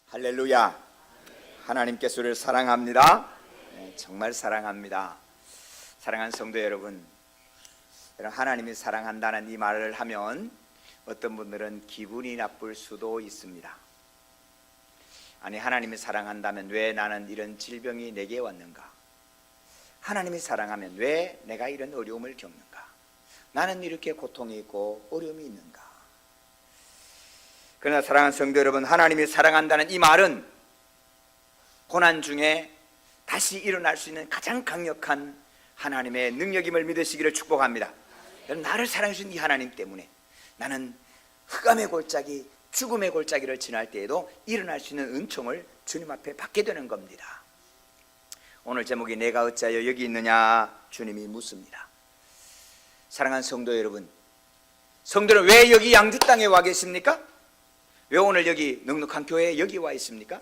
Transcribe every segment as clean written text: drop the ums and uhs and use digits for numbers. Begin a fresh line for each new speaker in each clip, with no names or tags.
할렐루야. 하나님께서 우리를 사랑합니다. 네, 정말 사랑합니다. 사랑하는 성도 여러분, 하나님이 사랑한다는 이 말을 하면 어떤 분들은 기분이 나쁠 수도 있습니다. 아니, 하나님이 사랑한다면 왜 나는 이런 질병이 내게 왔는가? 하나님이 사랑하면 왜 내가 이런 어려움을 겪는가? 나는 이렇게 고통이 있고 어려움이 있는가? 그러나 사랑하는 성도 여러분, 하나님이 사랑한다는 이 말은 고난 중에 다시 일어날 수 있는 가장 강력한 하나님의 능력임을 믿으시기를 축복합니다. 나를 사랑해 주신 이 하나님 때문에 나는 흑암의 골짜기, 죽음의 골짜기를 지날 때에도 일어날 수 있는 은총을 주님 앞에 받게 되는 겁니다. 오늘 제목이 내가 어찌하여 여기 있느냐 주님이 묻습니다. 사랑하는 성도 여러분, 성도는 왜 여기 양주 땅에 와 계십니까? 왜 오늘 여기 넉넉한 교회에 여기 와 있습니까?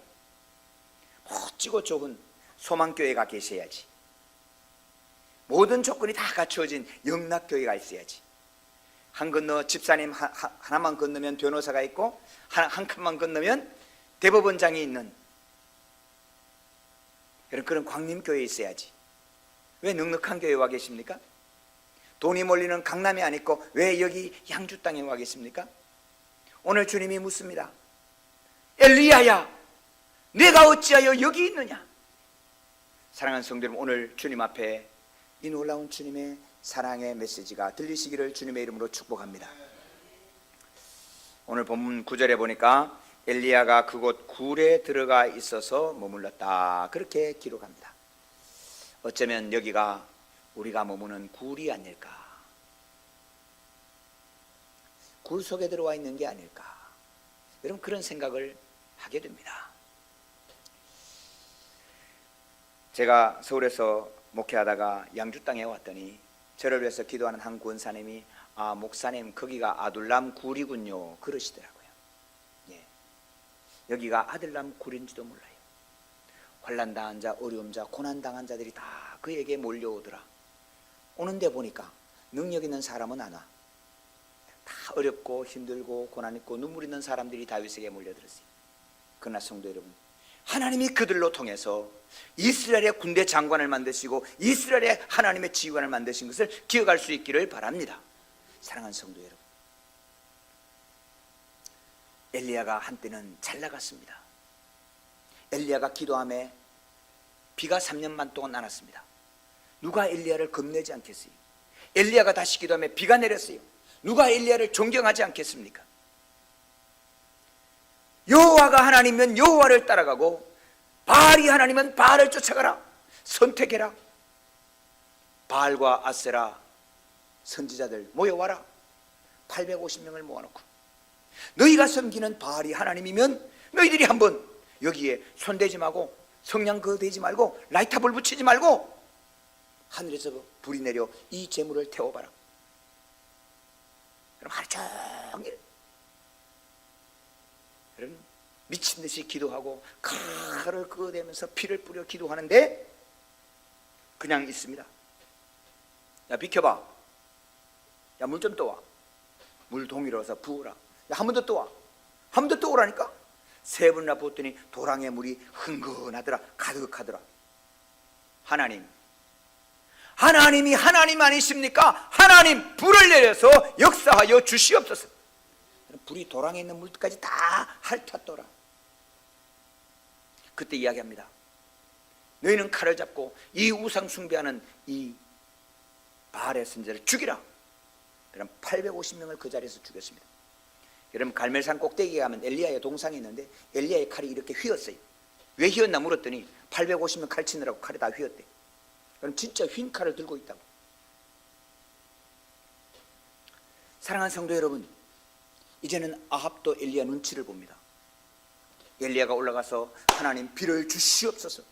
멋지고 좁은 소망교회가 계셔야지. 모든 조건이 다 갖추어진 영락교회가 있어야지. 한 건너 집사님 하나만 건너면 변호사가 있고 한 칸만 건너면 대법원장이 있는 그런 광림교회에 있어야지. 왜 넉넉한 교회에 와 계십니까? 돈이 몰리는 강남에 안 있고 왜 여기 양주 땅에 와 계십니까? 오늘 주님이 묻습니다. 엘리야야, 내가 어찌하여 여기 있느냐? 사랑하는 성도 여러분, 오늘 주님 앞에 이 놀라운 주님의 사랑의 메시지가 들리시기를 주님의 이름으로 축복합니다. 오늘 본문 9절에 보니까 엘리야가 그곳 굴에 들어가 있어서 머물렀다, 그렇게 기록합니다. 어쩌면 여기가 우리가 머무는 굴이 아닐까, 굴 속에 들어와 있는 게 아닐까, 여러분 그런 생각을 하게 됩니다. 제가 서울에서 목회하다가 양주 땅에 왔더니 저를 위해서 기도하는 한 권사님이 목사님 거기가 아둘람 굴이군요 그러시더라고요. 예. 여기가 아둘람 굴인지도 몰라요. 환난당한 자, 어려움 자, 고난당한 자들이 다 그에게 몰려오더라. 오는데 보니까 능력 있는 사람은 안 와. 다 어렵고 힘들고 고난 있고 눈물 있는 사람들이 다윗에게 몰려들었어요. 그러나 성도 여러분, 하나님이 그들로 통해서 이스라엘의 군대 장관을 만드시고 이스라엘의 하나님의 지휘관을 만드신 것을 기억할 수 있기를 바랍니다. 사랑하는 성도 여러분, 엘리야가 한때는 잘 나갔습니다. 엘리야가 기도함에 비가 3년 반 동안 안 왔습니다. 누가 엘리야를 겁내지 않겠어요? 엘리야가 다시 기도함에 비가 내렸어요. 누가 엘리야를 존경하지 않겠습니까? 여호와가 하나님이면 여호와를 따라가고 바알이 하나님은 바알을 쫓아가라. 선택해라. 바알과 아세라 선지자들 모여와라. 850명을 모아놓고 너희가 섬기는 바알이 하나님이면 너희들이 한번 여기에 손대지 말고 성냥 그거 대지 말고 라이터불 붙이지 말고 하늘에서 불이 내려 이 재물을 태워봐라. 그럼 하루 종일 여러분 미친듯이 기도하고 칼을 그어대면서 피를 뿌려 기도하는데 그냥 있습니다. 야 비켜봐. 야 물 좀 떠와. 물 동이로서 부어라. 야 한 번 더 떠와. 한 번 더 떠오라니까. 3번이나 부었더니 도랑의 물이 흥건하더라. 가득하더라. 하나님이 하나님 아니십니까? 하나님 불을 내려서 역사하여 주시옵소서. 불이 도랑에 있는 물까지 다 핥았더라. 그때 이야기합니다. 너희는 칼을 잡고 이 우상 숭배하는 이 바알의 선지자를 죽이라. 그럼 850명을 그 자리에서 죽였습니다. 여러분 갈멜산 꼭대기에 가면 엘리야의 동상이 있는데 엘리야의 칼이 이렇게 휘었어요. 왜 휘었나 물었더니 850명 칼 치느라고 칼이 다 휘었대. 그럼 진짜 휜 칼을 들고 있다고. 사랑하는 성도 여러분, 이제는 아합도 엘리야 눈치를 봅니다. 엘리야가 올라가서 하나님 비를 주시옵소서.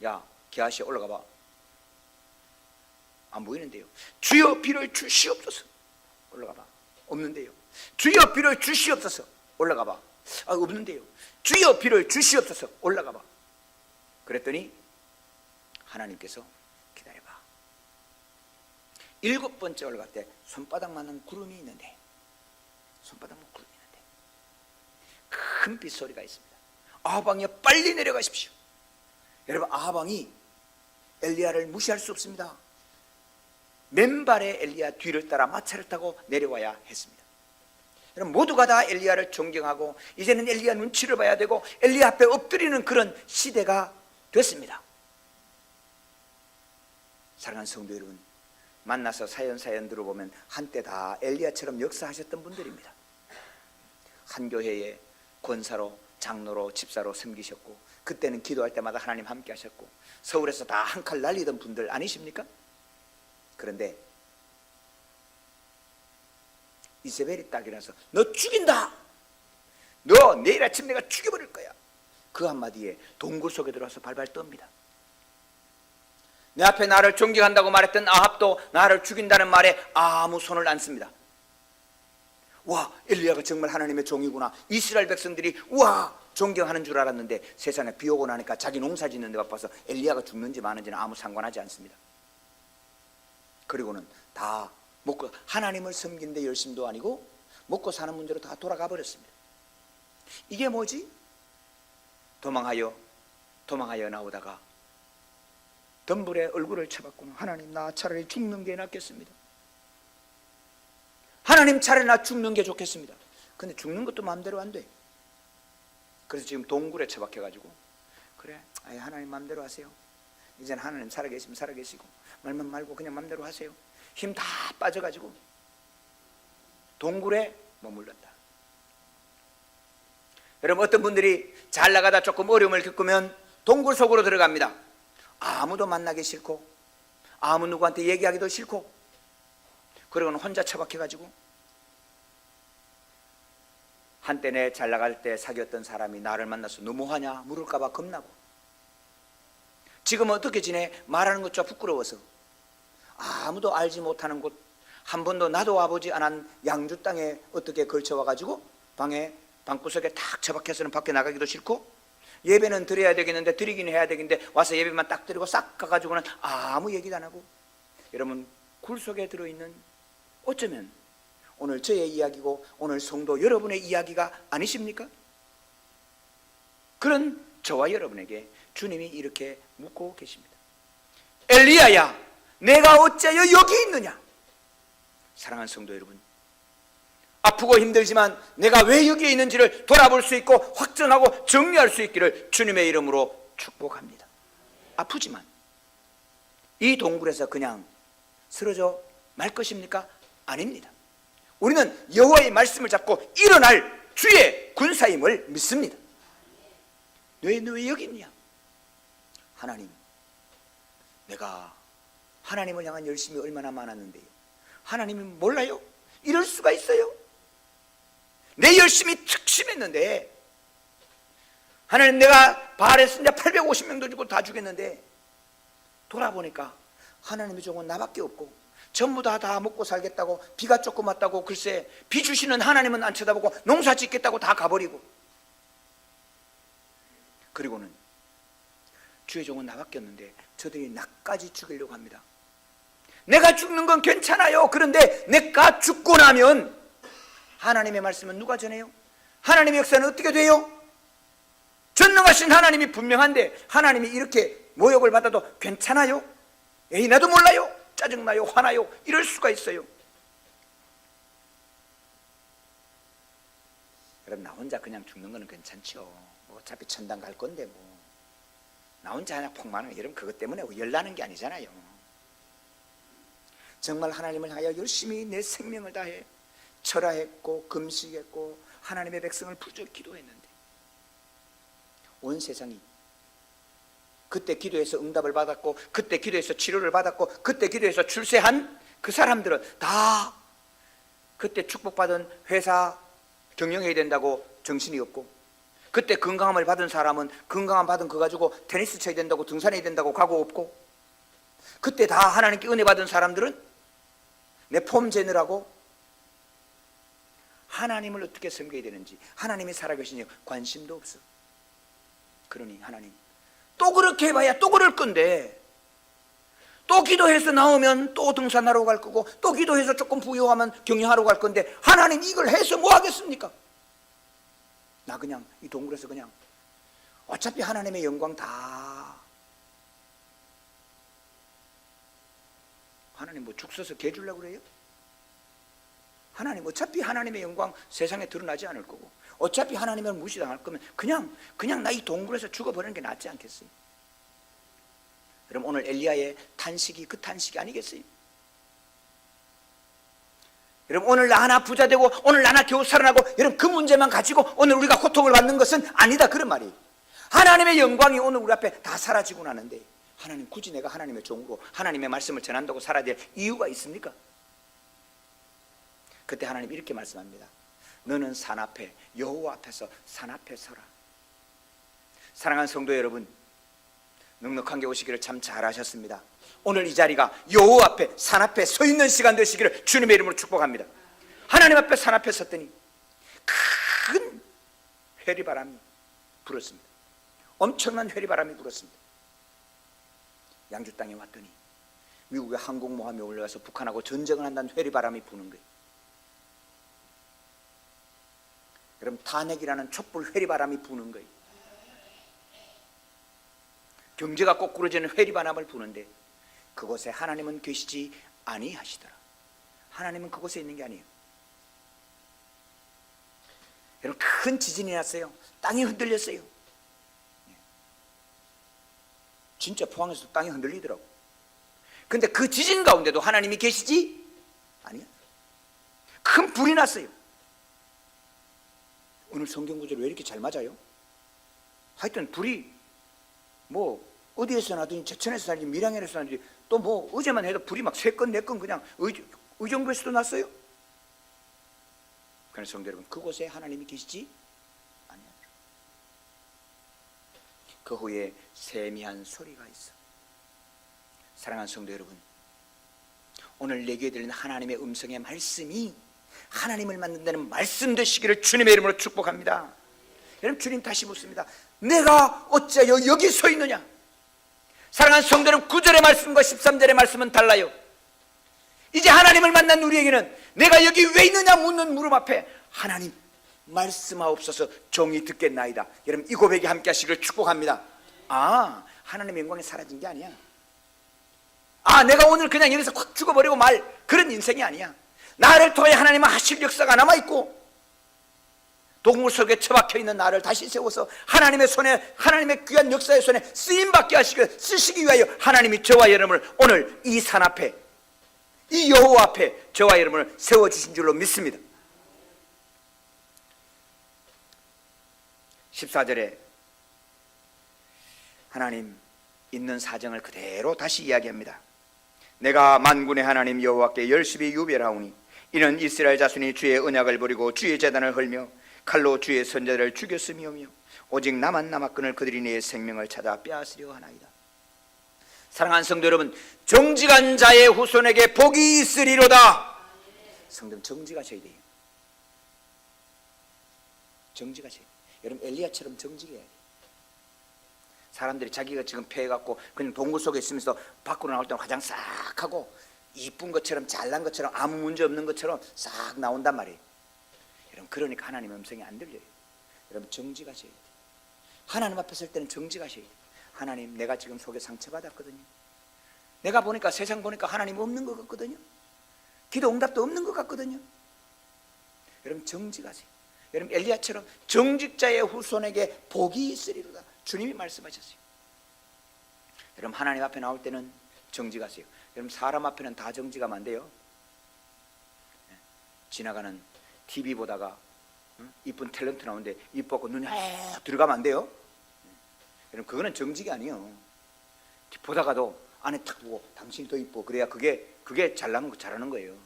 야 게하시 올라가봐. 안 보이는데요. 주여 비를 주시옵소서. 올라가봐. 없는데요. 주여 비를 주시옵소서. 올라가봐. 없는데요. 주여 비를 주시옵소서. 올라가봐. 그랬더니 하나님께서 기다려봐. 7번째 올라갈 때 손바닥만한 구름이 있는데, 손바닥만 구름이 있는데 큰 빗소리가 있습니다. 아하방이여 빨리 내려가십시오. 여러분, 아하방이 엘리야를 무시할 수 없습니다. 맨발에 엘리야 뒤를 따라 마차를 타고 내려와야 했습니다. 여러분, 모두가 다 엘리야를 존경하고 이제는 엘리야 눈치를 봐야 되고 엘리야 앞에 엎드리는 그런 시대가 됐습니다. 사랑하는 성도 여러분, 만나서 사연 들어보면 한때 다 엘리야처럼 역사하셨던 분들입니다. 한 교회에 권사로, 장로로, 집사로 섬기셨고, 그때는 기도할 때마다 하나님 함께 하셨고, 서울에서 다 한 칼 날리던 분들 아니십니까? 그런데 이세벨이 딱 일어나서 너 죽인다! 너 내일 아침 내가 죽여버릴 거야! 그 한마디에 동굴 속에 들어와서 발발 떱니다. 내 앞에 나를 존경한다고 말했던 아합도 나를 죽인다는 말에 아무 손을 안 씁니다. 와, 엘리야가 정말 하나님의 종이구나. 이스라엘 백성들이 와 존경하는 줄 알았는데 세상에 비 오고 나니까 자기 농사 짓는 데 바빠서 엘리야가 죽는지 마는지는 아무 상관하지 않습니다. 그리고는 다 먹고, 하나님을 섬기는 데 열심도 아니고 먹고 사는 문제로 다 돌아가 버렸습니다. 이게 뭐지? 도망하여 나오다가 덤불에 얼굴을 쳐박고는 하나님, 나 차라리 죽는 게 낫겠습니다. 하나님, 차라리 나 죽는 게 좋겠습니다. 근데 죽는 것도 마음대로 안 돼. 그래서 지금 동굴에 처박혀가지고 그래, 하나님 마음대로 하세요. 이제는 하나님 살아계시면 살아계시고 말만 말고 그냥 마음대로 하세요. 힘 다 빠져가지고 동굴에 머물렀다. 여러분, 어떤 분들이 잘 나가다 조금 어려움을 겪으면 동굴 속으로 들어갑니다. 아무도 만나기 싫고 아무 누구한테 얘기하기도 싫고, 그러고는 혼자 처박혀가지고 한때 내 잘 나갈 때 사귀었던 사람이 나를 만나서 너무하냐 물을까봐 겁나고, 지금은 어떻게 지내 말하는 것조차 부끄러워서 아무도 알지 못하는 곳, 한 번도 나도 와보지 않은 양주 땅에 어떻게 걸쳐와가지고 방구석에 탁 처박혀서는 밖에 나가기도 싫고, 예배는 드려야 되겠는데 드리긴 해야 되겠는데 와서 예배만 딱 드리고 싹 가가지고는 아무 얘기도 안 하고. 여러분, 굴 속에 들어있는, 어쩌면 오늘 저의 이야기고 오늘 성도 여러분의 이야기가 아니십니까? 그런 저와 여러분에게 주님이 이렇게 묻고 계십니다. 엘리야야, 내가 어찌하여 여기 있느냐? 사랑하는 성도 여러분, 아프고 힘들지만 내가 왜 여기에 있는지를 돌아볼 수 있고 확정하고 정리할 수 있기를 주님의 이름으로 축복합니다. 아프지만 이 동굴에서 그냥 쓰러져 말 것입니까? 아닙니다. 우리는 여호와의 말씀을 잡고 일어날 주의 군사임을 믿습니다. 너 왜 여기 있냐? 하나님, 내가 하나님을 향한 열심이 얼마나 많았는데요, 하나님이 몰라요? 이럴 수가 있어요? 내 열심이 특심했는데, 하나님, 내가 바알에서 850명도 주고 다 죽였는데 돌아보니까 하나님의 종은 나밖에 없고 전부 다 먹고 살겠다고, 비가 조금 왔다고 글쎄 비 주시는 하나님은 안 쳐다보고 농사 짓겠다고 다 가버리고, 그리고는 주의 종은 나밖에 없는데 저들이 나까지 죽이려고 합니다. 내가 죽는 건 괜찮아요. 그런데 내가 죽고 나면 하나님의 말씀은 누가 전해요? 하나님의 역사는 어떻게 돼요? 전능하신 하나님이 분명한데 하나님이 이렇게 모욕을 받아도 괜찮아요? 에이, 나도 몰라요. 짜증나요? 화나요? 이럴 수가 있어요. 여러분, 나 혼자 그냥 죽는 거는 괜찮죠. 뭐 어차피 천당 갈 건데 뭐 나 혼자 그냥 폭망하는, 여러분 그것 때문에 열나는 게 아니잖아요. 정말 하나님을 향하여 열심히 내 생명을 다해 철야했고 금식했고 하나님의 백성을 부르짖어 기도했는데 온 세상이 그때 기도해서 응답을 받았고 그때 기도해서 치료를 받았고 그때 기도해서 출세한 그 사람들은 다 그때 축복받은 회사 경영해야 된다고 정신이 없고, 그때 건강함을 받은 사람은 건강함 받은 거 가지고 테니스 쳐야 된다고 등산해야 된다고 각오 없고, 그때 다 하나님께 은혜 받은 사람들은 내 폼 재느라고 하나님을 어떻게 섬겨야 되는지, 하나님이 살아계시니 관심도 없어. 그러니 하나님, 또 그렇게 해봐야 또 그럴 건데, 또 기도해서 나오면 또 등산하러 갈 거고, 또 기도해서 조금 부유하면 경영하러 갈 건데 하나님 이걸 해서 뭐 하겠습니까? 나 그냥 이 동굴에서 그냥 어차피 하나님의 영광 다, 하나님 뭐 죽 써서 개 주려고 그래요? 하나님 어차피 하나님의 영광 세상에 드러나지 않을 거고, 어차피 하나님을 무시당할 거면 그냥 나 이 동굴에서 죽어버리는 게 낫지 않겠어요? 여러분, 오늘 엘리야의 탄식이 그 탄식이 아니겠어요? 여러분, 오늘 나 하나 부자 되고 오늘 나 하나 겨우 살아나고, 여러분 그 문제만 가지고 오늘 우리가 고통을 받는 것은 아니다, 그런 말이에요. 하나님의 영광이 오늘 우리 앞에 다 사라지고 나는데, 하나님 굳이 내가 하나님의 종으로 하나님의 말씀을 전한다고 살아야 될 이유가 있습니까? 그때 하나님 이렇게 말씀합니다. 너는 산 앞에, 여호와 앞에서 산 앞에 서라. 사랑하는 성도 여러분, 넉넉한 게 오시기를 참 잘하셨습니다. 오늘 이 자리가 여호와 앞에, 산 앞에 서 있는 시간 되시기를 주님의 이름으로 축복합니다. 하나님 앞에 산 앞에 섰더니 큰 회리바람이 불었습니다. 엄청난 회리바람이 불었습니다. 양주 땅에 왔더니 미국의 항공모함이 올라가서 북한하고 전쟁을 한다는 회리바람이 부는 거예요. 여러분, 탄핵이라는 촛불 회리바람이 부는 거예요. 경제가 꼬꾸러지는 회리바람을 부는데 그곳에 하나님은 계시지 아니하시더라. 하나님은 그곳에 있는 게 아니에요. 여러분, 큰 지진이 났어요. 땅이 흔들렸어요. 진짜 포항에서 땅이 흔들리더라고. 근데 그 지진 가운데도 하나님이 계시지 아니야. 큰 불이 났어요. 오늘 성경 구절이 왜 이렇게 잘 맞아요? 하여튼 불이 뭐 어디에서 나든지, 제천에서 나든지, 밀양에서 나든지, 또 뭐 어제만 해도 불이 막 3건 4건 그냥 의정부에서도 났어요. 그래서 성도 여러분, 그곳에 하나님이 계시지 아니야. 그 후에 세미한 소리가 있어. 사랑하는 성도 여러분, 오늘 내게 들리는 하나님의 음성의 말씀이 하나님을 만든다는 말씀 되시기를 주님의 이름으로 축복합니다. 여러분, 주님 다시 묻습니다. 내가 어찌하여 여기 서 있느냐? 사랑하는 성도 여러분, 9절의 말씀과 13절의 말씀은 달라요. 이제 하나님을 만난 우리에게는 내가 여기 왜 있느냐 묻는 물음 앞에 하나님 말씀하옵소서, 종이 듣겠나이다. 여러분, 이 고백에 함께 하시기를 축복합니다. 아, 하나님의 영광이 사라진 게 아니야. 아, 내가 오늘 그냥 여기서 확 죽어버리고 말 그런 인생이 아니야. 나를 통해 하나님은 하실 역사가 남아있고, 동물 속에 처박혀 있는 나를 다시 세워서 하나님의 손에, 하나님의 귀한 역사의 손에 쓰임받게 하시기를, 쓰시기 위하여 하나님이 저와 여러분을 오늘 이 산 앞에, 이 여호와 앞에 저와 여러분을 세워주신 줄로 믿습니다. 14절에 하나님 있는 사정을 그대로 다시 이야기합니다. 내가 만군의 하나님 여호와께 열심히 유별하오니 이는 이스라엘 자손이 주의 언약을 버리고 주의 제단을 헐며 칼로 주의 선자들을 죽였음이오며 오직 나만 남았거늘 그들이 내 생명을 찾아 빼앗으려 하나이다. 사랑하는 성도 여러분, 정직한 자의 후손에게 복이 있으리로다. 성도 정직하셔야 돼요. 정직하셔야 돼요. 여러분, 엘리야처럼 정직해야 돼요. 사람들이 자기가 지금 패해갖고 그냥 동굴 속에 있으면서 밖으로 나올 때 화장 싹 하고 이쁜 것처럼 잘난 것처럼 아무 문제 없는 것처럼 싹 나온단 말이에요. 여러분, 그러니까 하나님의 음성이 안 들려요. 여러분, 정직하셔야 돼요. 하나님 앞에 설 때는 정직하셔야 돼요. 하나님, 내가 지금 속에 상처받았거든요. 내가 보니까, 세상 보니까 하나님 없는 것 같거든요. 기도 응답도 없는 것 같거든요. 여러분, 정직하세요. 여러분, 엘리야처럼 정직자의 후손에게 복이 있으리로다. 주님이 말씀하셨어요. 여러분, 하나님 앞에 나올 때는 정직하세요. 여러분, 사람 앞에는 다 정직하면 안 돼요. 지나가는 TV 보다가 이쁜 탤런트 나오는데 이뻐갖고 눈이 확 들어가면 안 돼요. 여러분, 그거는 정직이 아니에요. 보다가도 안에 탁 보고 당신이 더 이뻐, 그래야 그게 잘하는 거예요.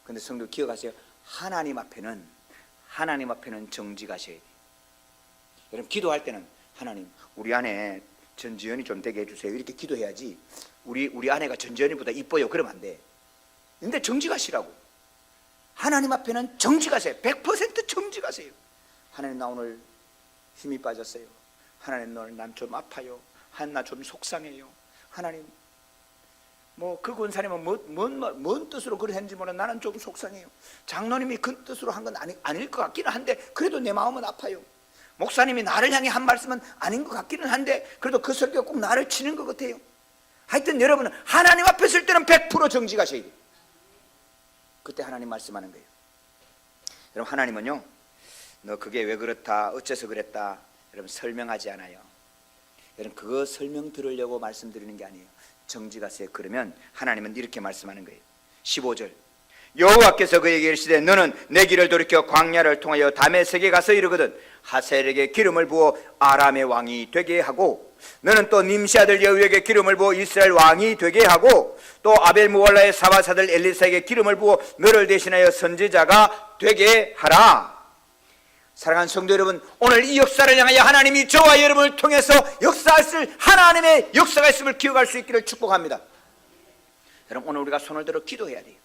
근데 성도 기억하세요. 하나님 앞에는 정직하셔야 돼요. 여러분, 기도할 때는 하나님, 우리 아내 전지현이 좀 되게 해주세요, 이렇게 기도해야지. 우리 아내가 전지현이보다 이뻐요, 그러면 안 돼. 근데 정직하시라고. 하나님 앞에는 정직하세요. 100% 정직하세요. 하나님, 나 오늘 힘이 빠졌어요. 하나님, 오늘 난 좀 아파요. 하나님, 나 좀 속상해요. 하나님, 뭐 그 권사님은 뭔 뜻으로 그걸 했는지 몰라. 나는 좀 속상해요. 장로님이 그 뜻으로 한 건 아닐 것 같기는 한데 그래도 내 마음은 아파요. 목사님이 나를 향해 한 말씀은 아닌 것 같기는 한데 그래도 그 설교가 꼭 나를 치는 것 같아요. 하여튼 여러분은 하나님 앞에 설 때는 100% 정직하셔야 돼요. 그때 하나님 말씀하는 거예요. 여러분, 하나님은요, 너 그게 왜 그렇다, 어째서 그랬다, 여러분 설명하지 않아요. 여러분, 그거 설명 들으려고 말씀드리는 게 아니에요. 정직하세요. 그러면 하나님은 이렇게 말씀하는 거예요. 15절, 여호와께서 그에게 이르시되 너는 내 길을 돌이켜 광야를 통하여 다메섹에 가서 이르거든 하셀에게 기름을 부어 아람의 왕이 되게 하고 너는 또 님시 아들 여우에게 기름을 부어 이스라엘 왕이 되게 하고 또 아벨무할라의 사밧 아들 엘리사에게 기름을 부어 너를 대신하여 선지자가 되게 하라. 사랑하는 성도 여러분, 오늘 이 역사를 향하여 하나님이 저와 여러분을 통해서 역사하실 하나님의 역사가 있음을 기억할 수 있기를 축복합니다. 여러분, 오늘 우리가 손을 들어 기도해야 돼요.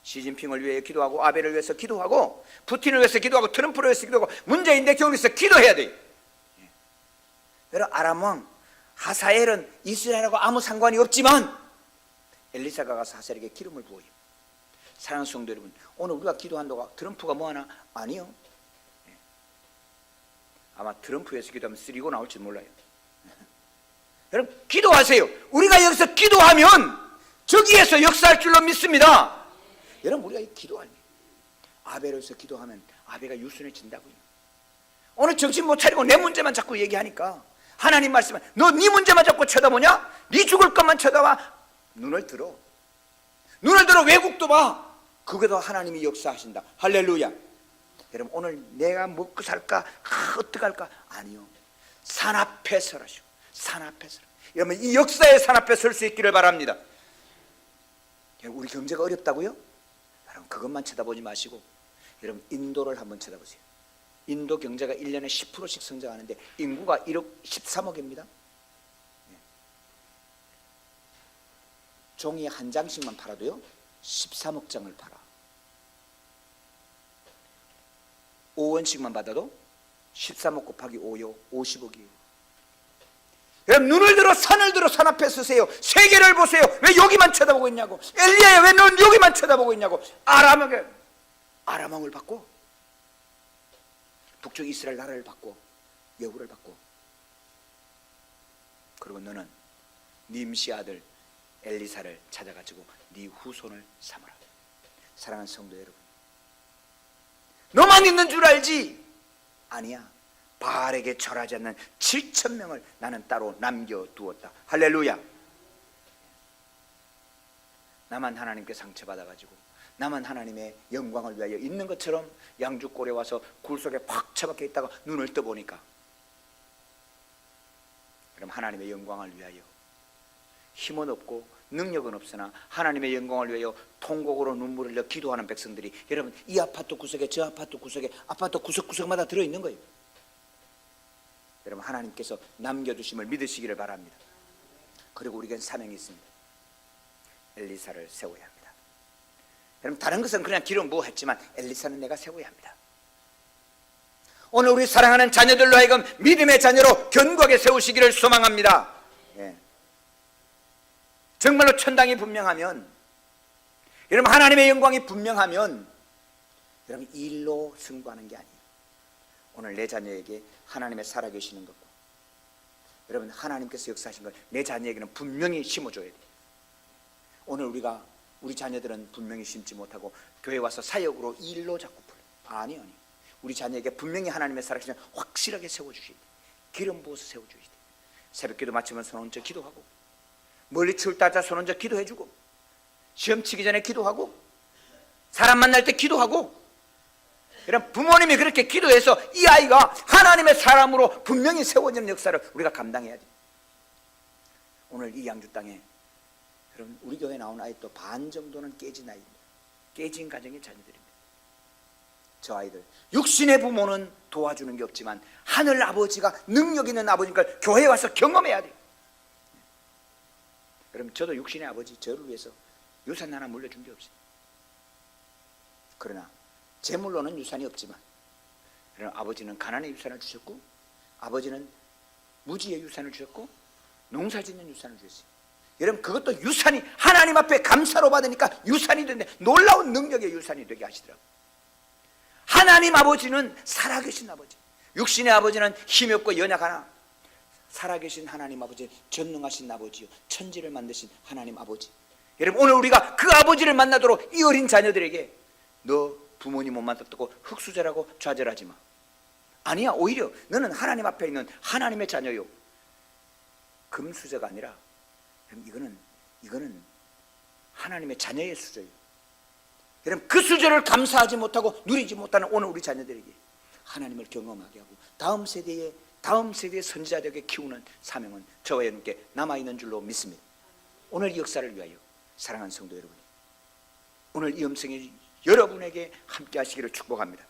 시진핑을 위해 기도하고 아벨을 위해서 기도하고 푸틴을 위해서 기도하고 트럼프를 위해서 기도하고 문재인 대통령을 위해서 기도해야 돼요. 여러분, 아람 왕 하사엘은 이스라엘하고 아무 상관이 없지만 엘리사가 가서 하사엘에게 기름을 부어요. 사랑하는 성도 여러분, 오늘 우리가 기도한다고 트럼프가 뭐하나? 아니요. 아마 트럼프 위해서 기도하면 쓰리고 나올지 몰라요. 여러분, 기도하세요. 우리가 여기서 기도하면 저기에서 역사할 줄로 믿습니다. 여러분, 우리가 기도할 때 아벨을 위해서 기도하면 아벨가 유순해진다고요. 오늘 정신 못 차리고 내 문제만 자꾸 얘기하니까 하나님 말씀은 너 네 문제만 자꾸 쳐다보냐? 네 죽을 것만 쳐다봐. 눈을 들어 외국도 봐. 그게도 하나님이 역사하신다. 할렐루야. 여러분, 오늘 내가 먹고 살까? 어떡할까? 아니요. 산 앞에 서라시오. 산 앞에 서라. 여러분, 이 역사의 산 앞에 설 수 있기를 바랍니다. 우리 경제가 어렵다고요? 여러분, 그것만 쳐다보지 마시고 여러분, 인도를 한번 쳐다보세요. 인도 경제가 1년에 10%씩 성장하는데 인구가 1억 13억입니다. 종이 한 장씩만 팔아도요 13억 장을 팔아. 5원씩만 받아도 13억 곱하기 5요 50억이에요. 여러분, 눈을 들어 산을 들어 산 앞에 서세요. 세계를 보세요. 왜 여기만 쳐다보고 있냐고. 엘리야야, 왜 넌 여기만 쳐다보고 있냐고. 아람왕을 받고 북쪽 이스라엘 나라를 받고 여우를 받고, 그리고 너는 님시 아들 엘리사를 찾아가지고 네 후손을 삼아라. 사랑하는 성도 여러분, 너만 있는 줄 알지? 아니야. 바알에게 절하지 않는 7,000명을 나는 따로 남겨두었다. 할렐루야. 나만 하나님께 상처받아가지고 나만 하나님의 영광을 위하여 있는 것처럼 양주골에 와서 굴 속에 팍 처박혀 있다가 눈을 떠보니까, 그럼 하나님의 영광을 위하여 힘은 없고 능력은 없으나 하나님의 영광을 위하여 통곡으로 눈물을 흘려 기도하는 백성들이, 여러분, 이 아파트 구석에 저 아파트 구석에 아파트 구석구석마다 들어있는 거예요. 여러분, 하나님께서 남겨두심을 믿으시기를 바랍니다. 그리고 우리에겐 사명이 있습니다. 엘리사를 세워야 합니다. 여러분, 다른 것은 그냥 기름 부어 했지만 엘리사는 내가 세워야 합니다. 오늘 우리 사랑하는 자녀들로 하여금 믿음의 자녀로 견고하게 세우시기를 소망합니다. 예. 정말로 천당이 분명하면, 여러분, 하나님의 영광이 분명하면 여러분, 일로 승부하는 게 아니에요. 오늘 내 자녀에게 하나님의 살아계시는 것과 여러분, 하나님께서 역사하신 걸 내 자녀에게는 분명히 심어줘야 돼요. 오늘 우리 자녀들은 분명히 심지 못하고 교회 와서 사역으로 일로 자꾸 풀어요. 아니. 우리 자녀에게 분명히 하나님의 살아계시는 확실하게 세워주셔야 돼요. 기름 부어서 세워주셔야 돼요. 새벽기도 마치면 손 얹어 기도하고, 멀리 추울 따자 손 얹어 기도해주고, 시험 치기 전에 기도하고, 사람 만날 때 기도하고, 이런 부모님이 그렇게 기도해서 이 아이가 하나님의 사람으로 분명히 세워지는 역사를 우리가 감당해야 돼요. 오늘 이 양주 땅에 여러분, 우리 교회 나온 아이 또 반 정도는 깨진 아이입니다. 깨진 가정의 자녀들입니다. 저 아이들, 육신의 부모는 도와주는 게 없지만 하늘 아버지가 능력 있는 아버지니까 교회에 와서 경험해야 돼요. 여러분, 저도 육신의 아버지 저를 위해서 유산 하나 물려준 게 없어요. 그러나 재물로는 유산이 없지만 아버지는 가난의 유산을 주셨고, 아버지는 무지의 유산을 주셨고, 농사짓는 유산을 주셨어요. 여러분 그것도 유산이 하나님 앞에 감사로 받으니까 유산이 되는데 놀라운 능력의 유산이 되게 하시더라고요. 하나님 아버지는 살아계신 아버지, 육신의 아버지는 힘이 없고 연약하나 살아계신 하나님 아버지, 전능하신 아버지요, 천지를 만드신 하나님 아버지. 여러분 오늘 우리가 그 아버지를 만나도록 이 어린 자녀들에게 너 부모님 못 만났다고 흙수저라고 좌절하지 마. 아니야, 오히려 너는 하나님 앞에 있는 하나님의 자녀요, 금수저가 아니라 이거는 하나님의 자녀의 수저예요. 여러분 그 수저를 감사하지 못하고 누리지 못하는 오늘 우리 자녀들에게 하나님을 경험하게 하고 다음 세대의 선지자들에게 키우는 사명은 저와 여러분께 남아있는 줄로 믿습니다. 오늘 이 역사를 위하여 사랑하는 성도 여러분, 오늘 이 음성이 여러분에게 함께 하시기를 축복합니다.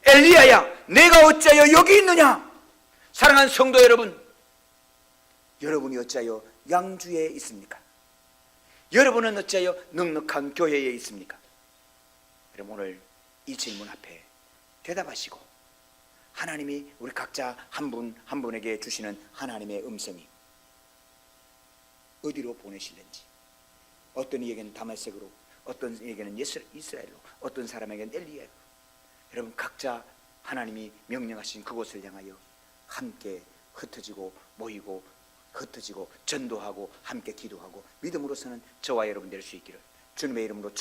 엘리야야, 내가 어찌하여 여기 있느냐? 사랑하는 성도 여러분, 여러분이 어찌하여 양주에 있습니까? 여러분은 어찌하여 넉넉한 교회에 있습니까? 여러분 오늘 이 질문 앞에 대답하시고 하나님이 우리 각자 한 분 한 분에게 주시는 하나님의 음성이 어디로 보내실는지, 어떤 이에게는 다메섹으로, 어떤 이에게는 이스라엘로, 어떤 사람에게는 엘리야로, 여러분 각자 하나님이 명령하신 그곳을 향하여 함께 흩어지고 모이고 흩어지고 전도하고 함께 기도하고 믿음으로서는 저와 여러분 될 수 있기를 주님의 이름으로